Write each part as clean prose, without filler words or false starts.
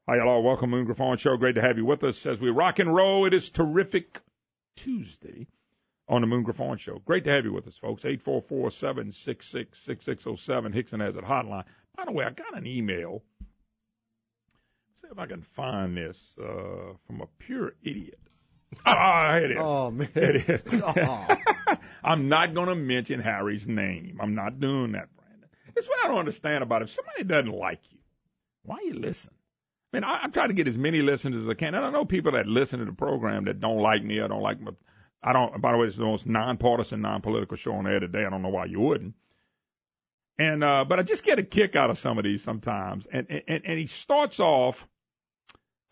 Hi, hello. Welcome to the Griffon Show. Great to have you with us as we rock and roll. It is terrific Tuesday on the Moon Griffon Show. Great to have you with us, folks. 844-766-6607. Hickson has it hotline. By the way, I got an email. See if I can find this from a pure idiot. Here it is. Oh, man. Here it is. Oh. I'm not going to mention Harry's name. I'm not doing that, Brandon. It's what I don't understand about it. If somebody doesn't like you, why you listen? I mean, I'm trying to get as many listeners as I can. And I know people that listen to the program that don't like me or don't like my. By the way, it's the most nonpartisan, non-political show on air today. I don't know why you wouldn't. And but I just get a kick out of some of these sometimes. And he starts off,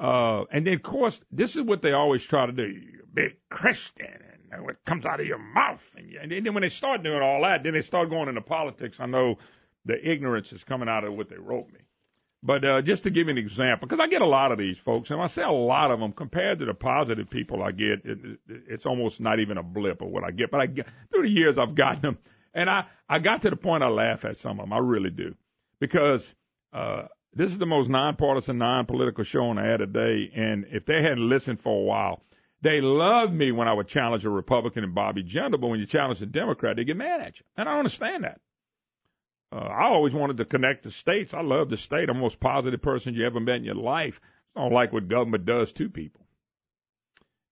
and then of course this is what they always try to do. You're a big Christian, and what comes out of your mouth, and then when they start doing all that, then they start going into politics. I know the ignorance is coming out of what they wrote me. But just to give you an example, because I get a lot of these folks, and when I say a lot of them, compared to the positive people I get, it's almost not even a blip of what I get. But through the years, I've gotten them. And I got to the point I laugh at some of them. I really do. Because this is the most nonpartisan, non-political show on the air today. And if they hadn't listened for a while, they loved me when I would challenge a Republican and Bobby Jindal. But when you challenge a Democrat, they get mad at you. And I don't understand that. I always wanted to connect the states. I love the state. I'm the most positive person you ever met in your life. I don't like what government does to people.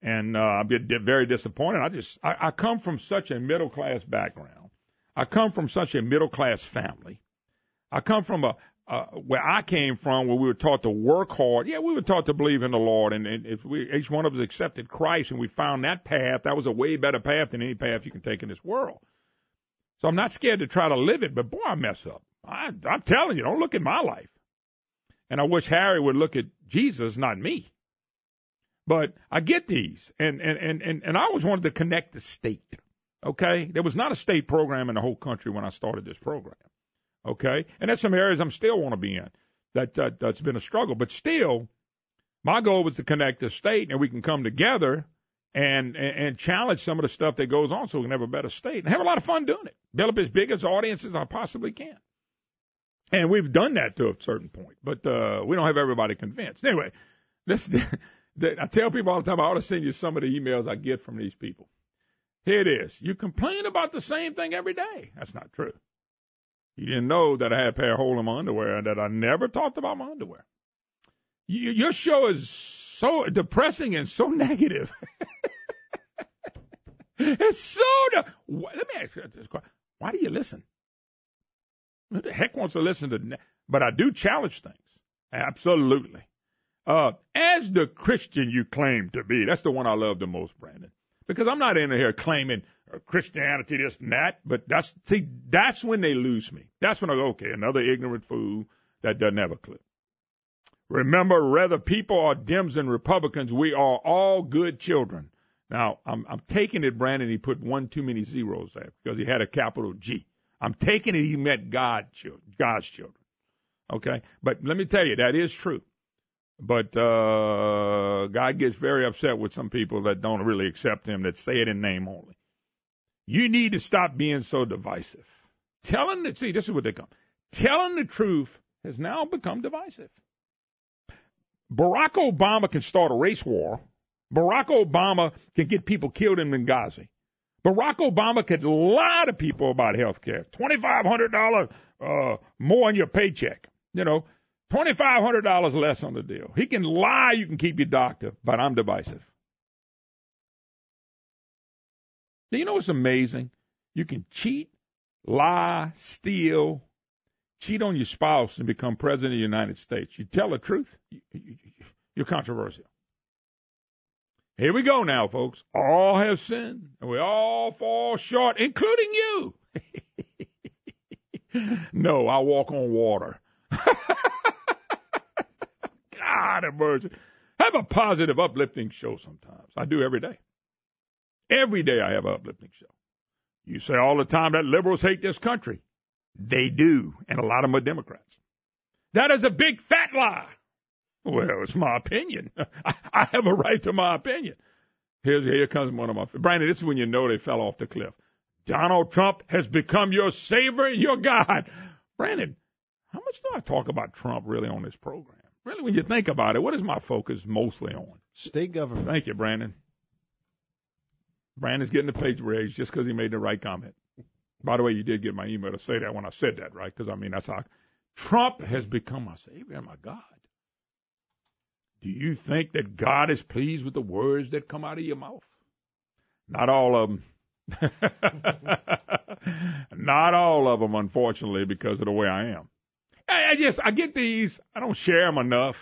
And I've been very disappointed. I come from such a middle-class background. I come from such a middle-class family. I come from where I came from, where we were taught to work hard. Yeah, we were taught to believe in the Lord. And if each one of us accepted Christ and we found that path, that was a way better path than any path you can take in this world. So I'm not scared to try to live it, but boy, I mess up. I'm telling you, don't look at my life. And I wish Harry would look at Jesus, not me. But I get these, and I always wanted to connect the state, okay? There was not a state program in the whole country when I started this program, okay? And there's some areas I'm still want to be in that's been a struggle. But still, my goal was to connect the state, and we can come together and challenge some of the stuff that goes on so we can have a better state and have a lot of fun doing it. Build up as big as audience as I possibly can. And we've done that to a certain point, but we don't have everybody convinced. Anyway, I tell people all the time, I ought to send you some of the emails I get from these people. Here it is. You complain about the same thing every day. That's not true. You didn't know that I had a pair of hole in my underwear and that I never talked about my underwear. Your show is so depressing and so negative. It's so. Let me ask you this question. Why do you listen? Who the heck wants to listen to? But I do challenge things. Absolutely. As the Christian you claim to be, that's the one I love the most, Brandon. Because I'm not in here claiming Christianity, this and that. But that's when they lose me. That's when I go, okay, another ignorant fool that doesn't have a clue. Remember, whether people are Dems and Republicans, we are all good children. Now, I'm taking it, Brandon, he put one too many zeros there because he had a capital G. I'm taking it he meant God's children. Okay? But let me tell you, that is true. But God gets very upset with some people that don't really accept him, that say it in name only. You need to stop being so divisive. This is what they come. Telling the truth has now become divisive. Barack Obama can start a race war. Barack Obama can get people killed in Benghazi. Barack Obama could lie to people about health care. $2,500 more on your paycheck. $2,500 less on the deal. He can lie, you can keep your doctor, but I'm divisive. Do you know what's amazing? You can cheat, lie, steal, cheat on your spouse and become president of the United States. You tell the truth, you're controversial. Here we go now, folks. All have sinned, and we all fall short, including you. No, I walk on water. God have mercy. Have a positive, uplifting show sometimes. I do every day. Every day I have an uplifting show. You say all the time that liberals hate this country. They do, and a lot of them are Democrats. That is a big fat lie. Well, it's my opinion. I have a right to my opinion. Here comes one of my... Brandon, this is when you know they fell off the cliff. Donald Trump has become your savior, your God. Brandon, how much do I talk about Trump really on this program? Really, when you think about it, what is my focus mostly on? State government. Thank you, Brandon. Brandon's getting the page raised just because he made the right comment. By the way, you did get my email to say that when I said that, right? Because, I mean, that's how Trump has become my savior, my God. Do you think that God is pleased with the words that come out of your mouth? Not all of them. Not all of them, unfortunately, because of the way I am. I get these. I don't share them enough.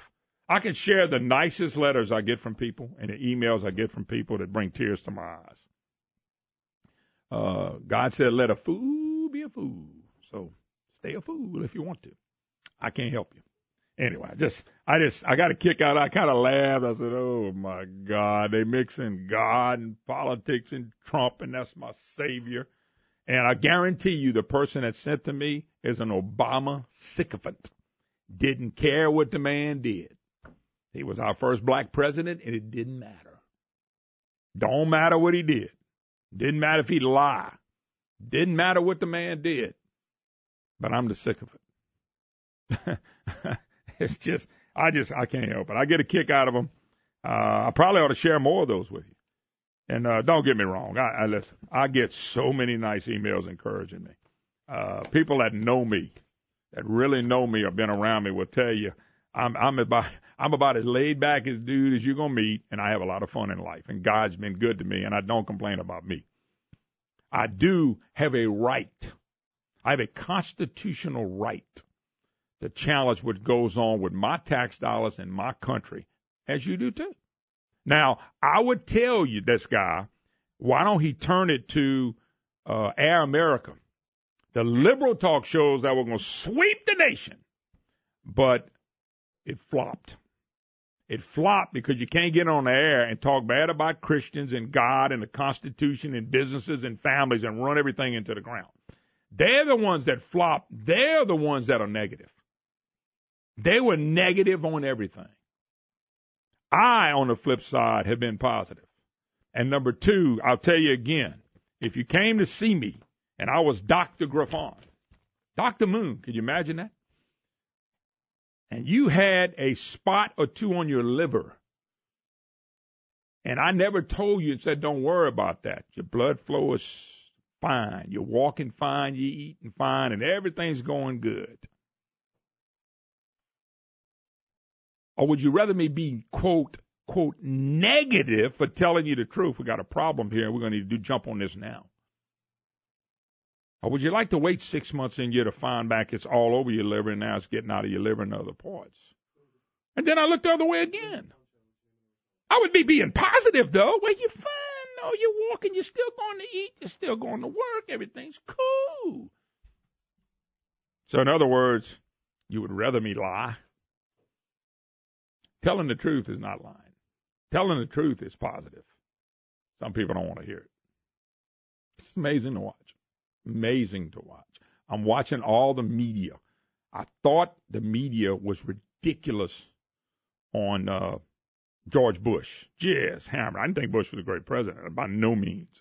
I can share the nicest letters I get from people and the emails I get from people that bring tears to my eyes. God said, let a fool be a fool. So stay a fool if you want to. I can't help you. Anyway, I got a kick out. I kind of laughed. I said, oh, my God, they mixing God and politics and Trump, and that's my savior. And I guarantee you the person that sent to me is an Obama sycophant. Didn't care what the man did. He was our first black president, and it didn't matter. Don't matter what he did. Didn't matter if he lied. Didn't matter what the man did. But I'm the sycophant. It's just, I can't help it. I get a kick out of them. I probably ought to share more of those with you. And don't get me wrong. I listen. I get so many nice emails encouraging me. People that know me, that really know me or been around me will tell you I'm about as laid back as dude as you're gonna meet, and I have a lot of fun in life. And God's been good to me, and I don't complain about me. I do have a right. I have a constitutional right to challenge what goes on with my tax dollars in my country, as you do too. Now, I would tell you, this guy, why don't he turn it to Air America, the liberal talk shows that were going to sweep the nation, but it flopped. It flopped because you can't get on the air and talk bad about Christians and God and the Constitution and businesses and families and run everything into the ground. They're the ones that flop. They're the ones that are negative. They were negative on everything. I, on the flip side, have been positive. And number two, I'll tell you again, if you came to see me and I was Dr. Griffon, Dr. Moon, could you imagine that? And you had a spot or two on your liver, and I never told you and said, don't worry about that. Your blood flow is fine. You're walking fine. You're eating fine, and everything's going good. Or would you rather me be, quote, negative for telling you the truth? We got a problem here, and we're going to need to jump on this now. Or would you like to wait 6 months in you to find back it's all over your liver, and now it's getting out of your liver and other parts? And then I look the other way again. I would be being positive, though. Well, you're fine. No, you're walking. You're still going to eat. You're still going to work. Everything's cool. So, in other words, you would rather me lie? Telling the truth is not lying. Telling the truth is positive. Some people don't want to hear it. It's amazing to watch. Amazing to watch. I'm watching all the media. I thought the media was ridiculous on George Bush. Just hammered. I didn't think Bush was a great president, by no means.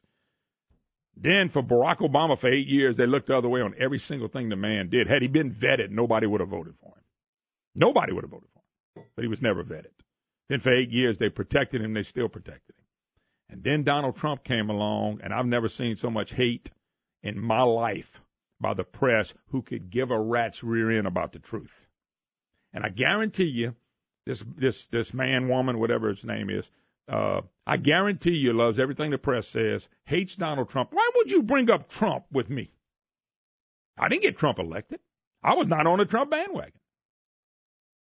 Then for Barack Obama for 8 years, they looked the other way on every single thing the man did. Had he been vetted, nobody would have voted for him. Nobody would have voted for him. But he was never vetted. Then for 8 years, they protected him. They still protected him. And then Donald Trump came along, and I've never seen so much hate in my life by the press who could give a rat's rear end about the truth. And I guarantee you, this man, woman, whatever his name is, I guarantee you loves everything the press says, hates Donald Trump. Why would you bring up Trump with me? I didn't get Trump elected. I was not on the Trump bandwagon.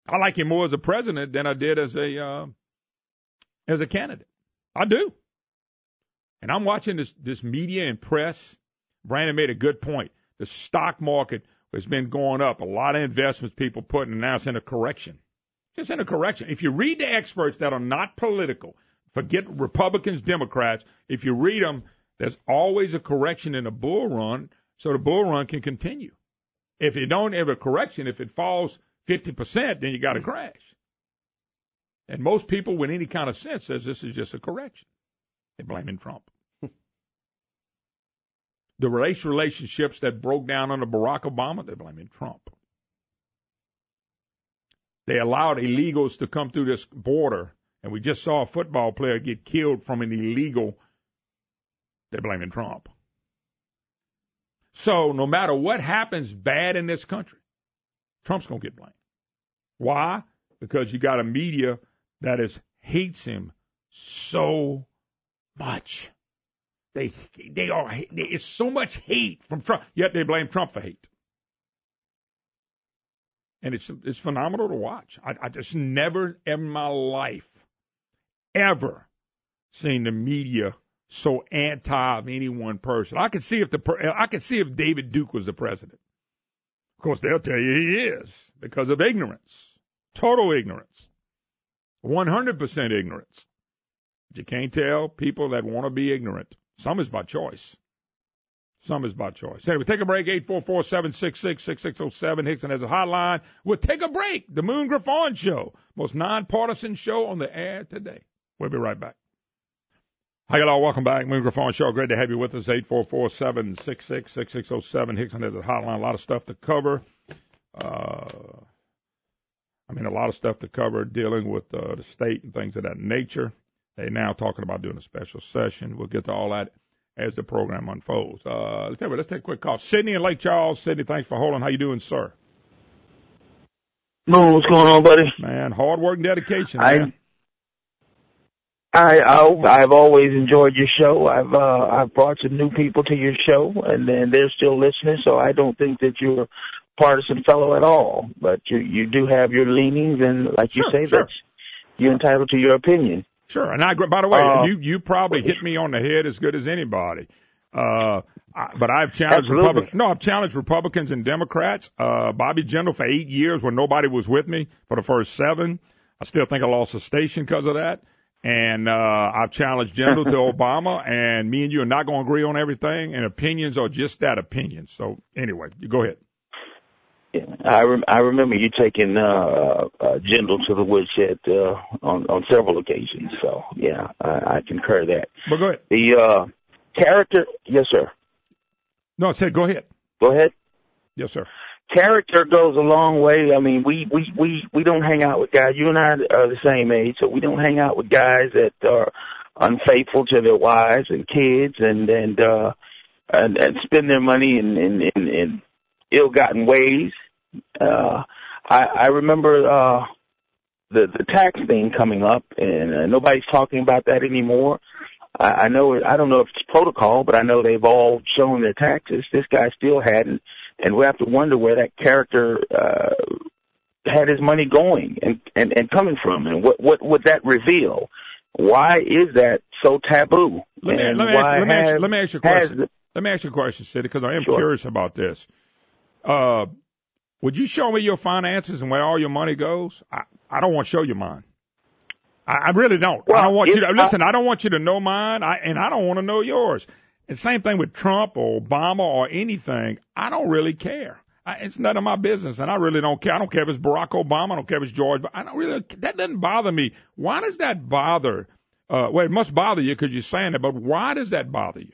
I like him more as a president than I did as a candidate. I do. And I'm watching this media and press. Brandon made a good point. The stock market has been going up. A lot of investments people putting, and now it's in a correction. Just in a correction. If you read the experts that are not political, forget Republicans, Democrats, if you read them, there's always a correction in a bull run, so the bull run can continue. If you don't have a correction, if it falls 50%, then you got to crash. And most people with any kind of sense says this is just a correction. They're blaming Trump. The race relationships that broke down under Barack Obama, they're blaming Trump. They allowed illegals to come through this border, and we just saw a football player get killed from an illegal. They're blaming Trump. So no matter what happens bad in this country, Trump's going to get blamed. Why? Because you got a media that hates him so much. It's so much hate from Trump, yet they blame Trump for hate. And it's phenomenal to watch. I just never in my life ever seen the media so anti of any one person. I could see if David Duke was the president. Of course, they'll tell you he is because of ignorance, total ignorance, 100% ignorance. But you can't tell people that want to be ignorant. Some is by choice. Anyway, take a break, 844-766-6607. Hickson has a hotline. We'll take a break. The Moon Griffon Show, most nonpartisan show on the air today. We'll be right back. Hi, hello. Welcome back. Moon Griffon Show. Great to have you with us. 844-766-6607. Hickson has a hotline. A lot of stuff to cover. A lot of stuff to cover dealing with the state and things of that nature. They're now talking about doing a special session. We'll get to all that as the program unfolds. Let's take a quick call. Sydney in Lake Charles. Sydney, thanks for holding. How you doing, sir? No, what's going on, buddy? Man, hard work and dedication. I've always enjoyed your show. I've brought some new people to your show, and then they're still listening. So I don't think that you're a partisan fellow at all. But you do have your leanings, and like you say, that's you're entitled to your opinion. Sure, and by the way, you probably hit me on the head as good as anybody. But I've challenged I've challenged Republicans and Democrats. Bobby Jindal for 8 years when nobody was with me for the first 7. I still think I lost a station because of that. And I've challenged Jindal to Obama, and me and you are not going to agree on everything, and opinions are just that, opinions. So anyway, you go ahead. I remember you taking Jindal to the woodshed on several occasions. So, yeah, I concur that. But go ahead. The character, yes, sir. No, I said go ahead. Go ahead. Yes, sir. Character goes a long way. I mean, we don't hang out with guys. You and I are the same age, so we don't hang out with guys that are unfaithful to their wives and kids and spend their money in ill-gotten ways. I remember the tax thing coming up, and nobody's talking about that anymore. I know I don't know if it's protocol, but I know they've all shown their taxes. This guy still hadn't, and we have to wonder where that character had his money going and coming from, and what would that reveal? Why is that so taboo? Let me ask you a question. Let me ask you a question, Sid, because I am curious about this. Would you show me your finances and where all your money goes? I don't want to show you mine. I really don't. Well, I don't want you to listen. I don't want you to know mine, and I don't want to know yours. And same thing with Trump or Obama or anything. I don't really care. It's none of my business, and I really don't care. I don't care if it's Barack Obama. I don't care if it's George. But that doesn't bother me. Why does that bother? Well, it must bother you because you're saying it. But why does that bother you?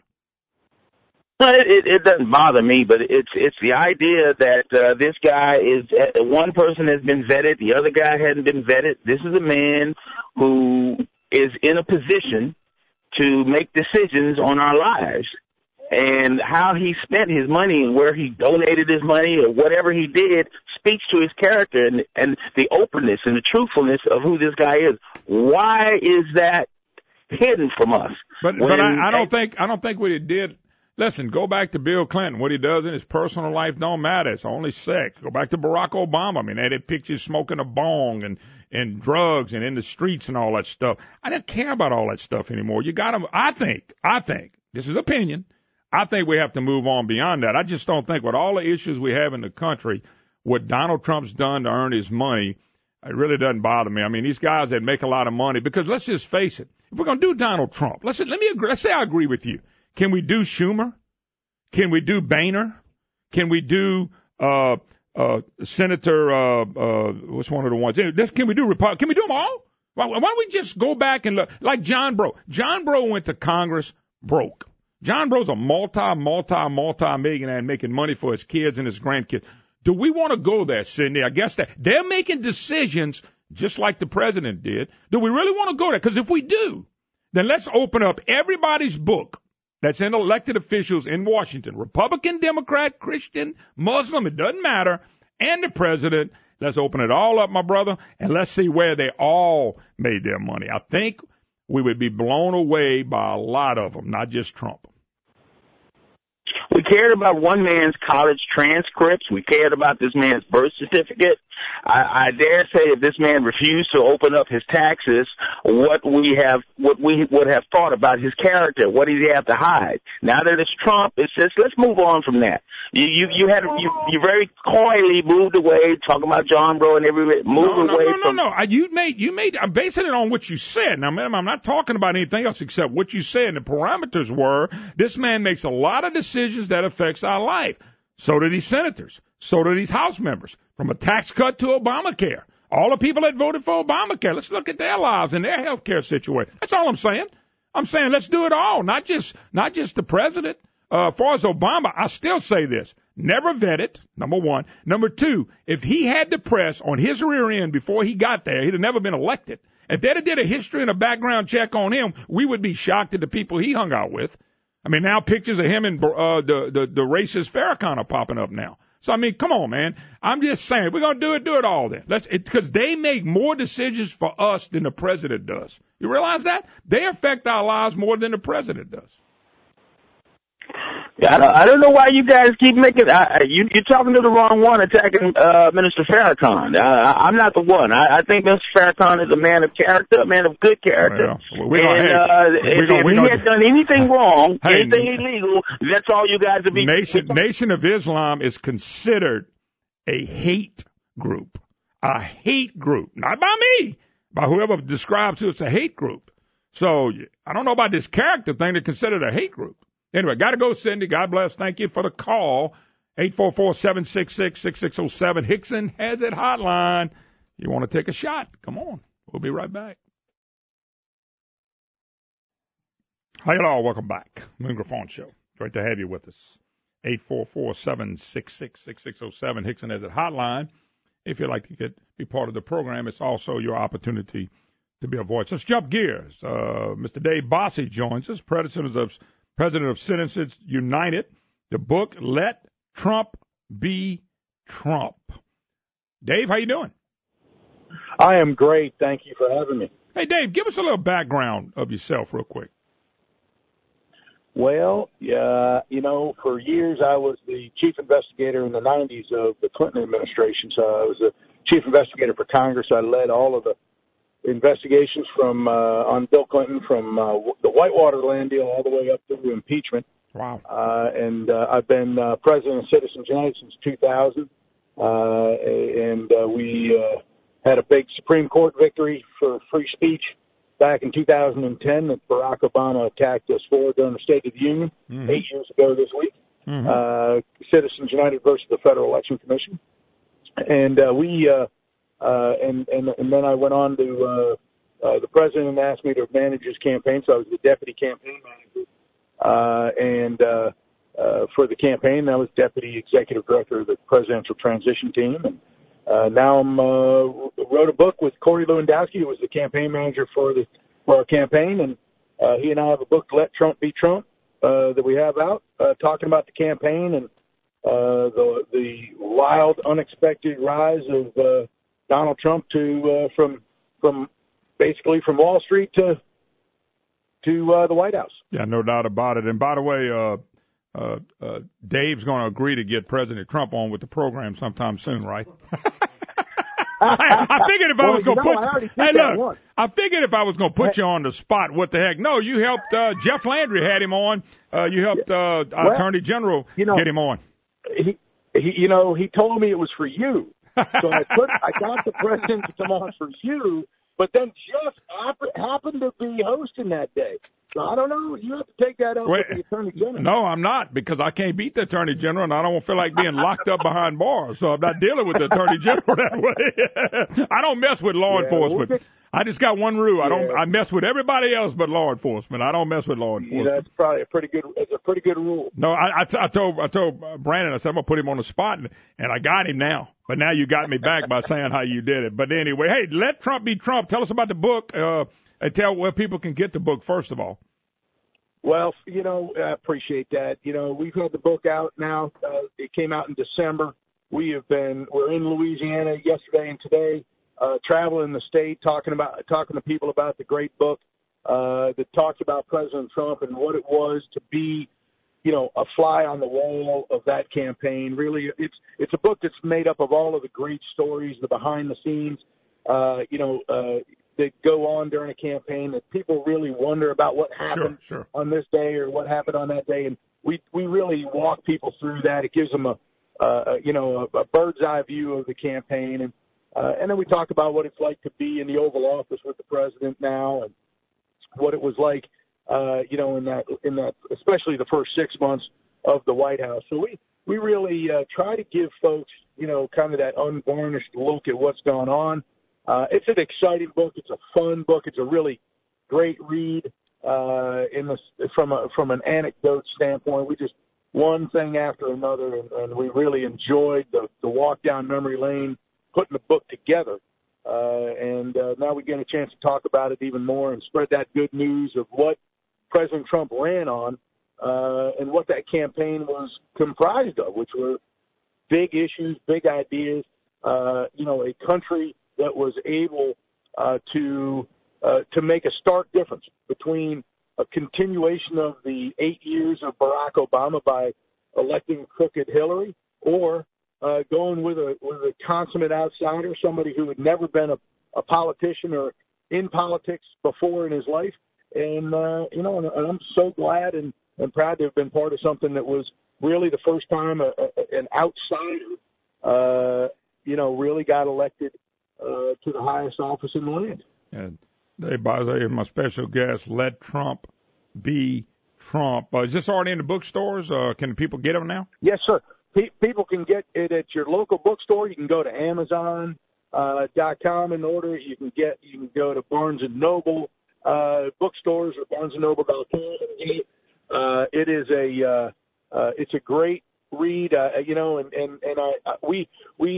It doesn't bother me, but it's the idea that this guy is one person has been vetted, the other guy hadn't been vetted. This is a man who is in a position to make decisions on our lives, and how he spent his money and where he donated his money or whatever he did speaks to his character and the openness and the truthfulness of who this guy is. Why is that hidden from us? But I don't think what he did. Listen, go back to Bill Clinton. What he does in his personal life don't matter. It's only sex. Go back to Barack Obama. I mean, they had pictures smoking a bong and drugs and in the streets and all that stuff. I don't care about all that stuff anymore. You got to, I think, this is opinion, I think we have to move on beyond that. I just don't think with all the issues we have in the country, what Donald Trump's done to earn his money, it really doesn't bother me. I mean, these guys that make a lot of money, because let's just face it, if we're going to do Donald Trump, let's say I agree with you. Can we do Schumer? Can we do Boehner? Can we do Senator? What's one of the ones? Can we do Republican? Can we do them all? Why don't we just go back and look like John Breaux? John Breaux went to Congress broke. John Breaux's a multi-millionaire making money for his kids and his grandkids. Do we want to go there, Sidney? I guess that they're making decisions just like the president did. Do we really want to go there? Because if we do, then let's open up everybody's book that's in elected officials in Washington, Republican, Democrat, Christian, Muslim, it doesn't matter, and the president. Let's open it all up, my brother, and let's see where they all made their money. I think we would be blown away by a lot of them, not just Trump. We cared about one man's college transcripts. We cared about this man's birth certificate. I dare say if this man refused to open up his taxes, what we would have thought about his character, what did he have to hide? Now that it's Trump, it says let's move on from that. You very coyly moved away, talking about John Bro and every moved away from. No. You made. I'm basing it on what you said. Now, man, I'm not talking about anything else except what you said. And the parameters were this man makes a lot of decisions that affects our life. So do these senators. So do these House members. From a tax cut to Obamacare. All the people that voted for Obamacare, let's look at their lives and their health care situation. That's all I'm saying. I'm saying let's do it all, not just the president. As far as Obama, I still say this. Never vet it, number one. Number two, if he had the press on his rear end before he got there, he'd have never been elected. If they'd have did a history and a background check on him, we would be shocked at the people he hung out with. I mean, now pictures of him and the racist Farrakhan are popping up now. So, I mean, come on, man. I'm just saying, if we're going to do it all then. Because they make more decisions for us than the president does. You realize that? They affect our lives more than the president does. Yeah, I don't know why you guys keep making. You're talking to the wrong one, attacking Minister Farrakhan. I'm not the one. I think Mr. Farrakhan is a man of character, a man of good character. Well, if he had done anything wrong, anything illegal, that's all you guys would be. Nation of Islam is considered a hate group. A hate group. Not by me, by whoever describes who it's a hate group. So I don't know about this character thing. They're considered a hate group. Anyway, got to go, Cindy. God bless. Thank you for the call. 844-766-6607. Hickson has it hotline. You want to take a shot? Come on. We'll be right back. Hi, hello. Welcome back. Moon Griffon Show. Great to have you with us. 844-766-6607. Hickson has it hotline. If you'd like to be part of the program, it's also your opportunity to be a voice. Let's jump gears. Mr. Dave Bossie joins us, President of Citizens United. The book, Let Trump Be Trump. Dave, how you doing? I am great. Thank you for having me. Hey, Dave, give us a little background of yourself real quick. Well, for years I was the chief investigator in the 90s of the Clinton administration. So I was the chief investigator for Congress. I led all of the investigations from on Bill Clinton from the Whitewater land deal all the way up through impeachment. Wow. And I've been president of Citizens United since 2000. We had a big Supreme Court victory for free speech back in 2010 that Barack Obama attacked us for during the State of the Union 8 years ago this week. Citizens United versus the Federal Election Commission. And and then I went on to the president asked me to manage his campaign, so I was the deputy campaign manager. For the campaign, I was deputy executive director of the presidential transition team. And now I'm wrote a book with Corey Lewandowski, who was the campaign manager for our campaign, and he and I have a book, Let Trump Be Trump, that we have out, talking about the campaign and the wild, unexpected rise of Donald Trump to from Wall Street to the White House. Yeah, no doubt about it. And by the way, Dave's going to agree to get President Trump on with the program sometime soon, right? I figured if I was going to I figured if I was going to put you on the spot, what the heck? No, you helped. Jeff Landry had him on. You helped Attorney General get him on. He told me it was for you. So I got the president to come on for you, but then Jeff happened to be hosting that day. So I don't know. You have to take that up with the Attorney General. No, I'm not, because I can't beat the Attorney General, and I don't feel like being locked up behind bars. So I'm not dealing with the Attorney General that way. I don't mess with law enforcement. I just got one rule. I mess with everybody else but law enforcement. I don't mess with law enforcement. That's probably a pretty good rule. No, I told Brandon, I said, I'm going to put him on the spot, and I got him now. But now you got me back by saying how you did it. But anyway, hey, let Trump be Trump. Tell us about the book, and tell where people can get the book, first of all. Well, I appreciate that. We've had the book out now. It came out in December. We're in Louisiana yesterday and today, traveling the state, talking to people about the great book that talks about President Trump and what it was to be, a fly on the wall of that campaign. Really, it's a book that's made up of all of the great stories, the behind the scenes, that go on during a campaign that people really wonder about what happened on this day or what happened on that day. And we really walk people through that. It gives them a bird's eye view of the campaign. And then we talk about what it's like to be in the Oval Office with the president now and what it was like, in that, especially the first 6 months of the White House. So we really try to give folks, kind of that unvarnished look at what's going on. It's an exciting book. It's a fun book. It's a really great read from an anecdote standpoint. We just one thing after another, and we really enjoyed the walk down memory lane, putting the book together. And now we get a chance to talk about it even more and spread that good news of what President Trump ran on and what that campaign was comprised of, which were big issues, big ideas, a country that was able to make a stark difference between a continuation of the 8 years of Barack Obama by electing crooked Hillary, or going with a consummate outsider, somebody who had never been a politician or in politics before in his life. And and I'm so glad and proud to have been part of something that was really the first time an outsider, really got elected to the highest office in the land. And Dave Bossie is my special guest. Let Trump be Trump. Is this already in the bookstores? Can people get them now? Yes, sir. People can get it at your local bookstore. You can go to Amazon.com and order it. You can go to Barnes and Noble bookstores or BarnesandNoble.com. It is it's a great read. We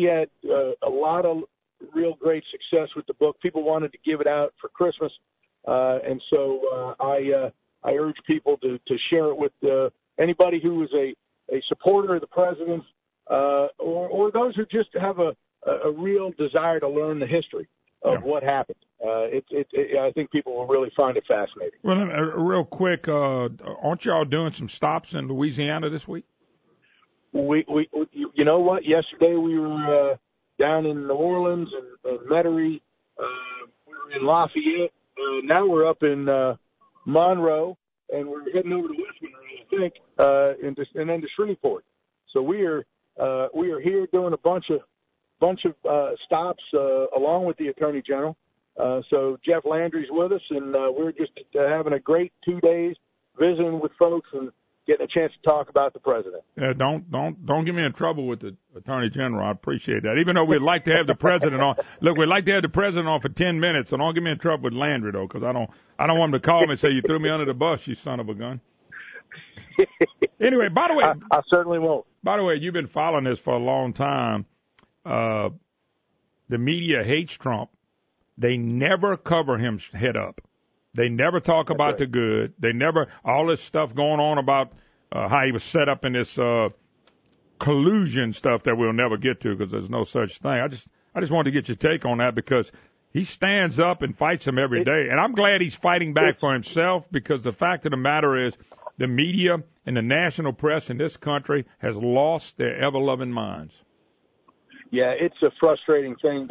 had a lot of real great success with the book. People wanted to give it out for Christmas, and so I urge people to share it with anybody who is a supporter of the president, or those who just have a real desire to learn the history of what happened. I think people will really find it fascinating. Well, real quick, aren't y'all doing some stops in Louisiana this week? We you know what? Yesterday we were down in New Orleans and Metairie. We were in Lafayette. Now we're up in Monroe, and we're heading over to Westminster, I think, and then to Shreveport. So we are here doing a bunch of stops along with the Attorney General. So Jeff Landry's with us, and we're just having a great 2 days visiting with folks and getting a chance to talk about the president. Yeah, don't get me in trouble with the Attorney General. I appreciate that. Even though we'd like to have the president on. Look, we'd like to have the president on for 10 minutes, so don't get me in trouble with Landry though, because I don't want him to call me and say you threw me under the bus, you son of a gun. Anyway, by the way, I certainly won't. By the way, you've been following this for a long time. The media hates Trump. They never cover him head up. They never talk about the good. They never, all this stuff going on about how he was set up in this collusion stuff that we'll never get to because there's no such thing. I just wanted to get your take on that because he stands up and fights him every day. And I'm glad he's fighting back for himself because the fact of the matter is the media and the national press in this country has lost their ever-loving minds. Yeah, it's a frustrating thing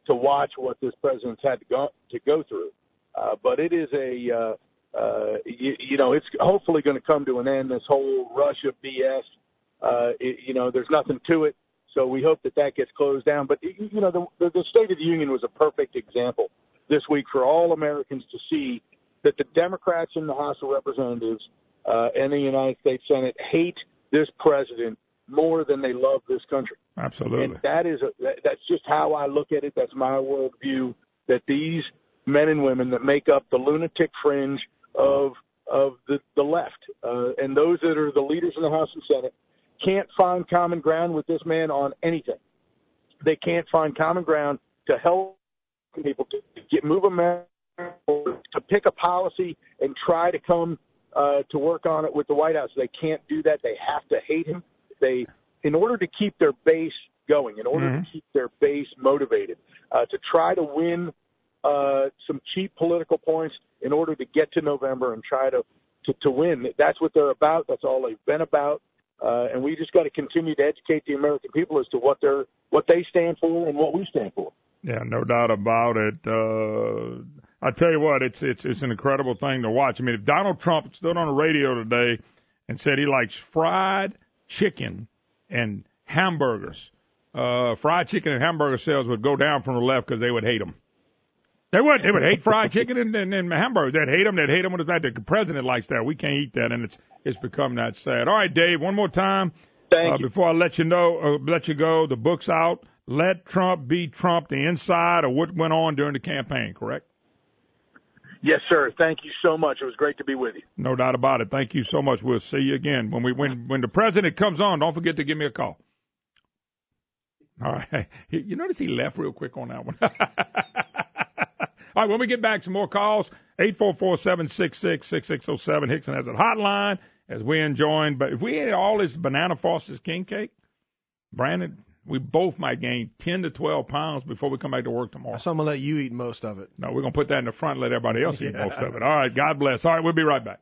to watch what this president's had to go through. But it is it's hopefully going to come to an end, this whole rush of BS. There's nothing to it. So we hope that gets closed down. But, the State of the Union was a perfect example this week for all Americans to see that the Democrats in the House of Representatives and the United States Senate hate this president more than they love this country. Absolutely. And that's just how I look at it. That's my worldview, that these men and women that make up the lunatic fringe of the left. And those that are the leaders in the House and Senate can't find common ground with this man on anything. They can't find common ground to help people to move America, to pick a policy and try to come to work on it with the White House. They can't do that. They have to hate him. In order to keep their base going, in order to keep their base motivated, to try to win some cheap political points in order to get to November and try to win. That's what they're about. That's all they've been about. And we just got to continue to educate the American people as to what they stand for and what we stand for. Yeah, no doubt about it. I tell you what, it's an incredible thing to watch. I mean, if Donald Trump stood on the radio today and said he likes fried chicken and hamburgers, fried chicken and hamburger sales would go down from the left because they would hate him. They would hate fried chicken and hamburgers. They'd hate them. They'd hate them when the president likes that. We can't eat that, and it's become that sad. All right, Dave, one more time. Thank you. Before I let you go, the book's out. Let Trump be Trump, the inside of what went on during the campaign, correct? Yes, sir. Thank you so much. It was great to be with you. No doubt about it. Thank you so much. We'll see you again. When the president comes on, don't forget to give me a call. All right. You notice he left real quick on that one. All right, when we get back, some more calls, 844-766-6607. Hickson has a hotline as we're enjoying. But if we ate all this banana Foster's king cake, Brandon, we both might gain 10 to 12 pounds before we come back to work tomorrow. So I'm going to let you eat most of it. No, we're going to put that in the front and let everybody else eat most of it. All right, God bless. All right, we'll be right back.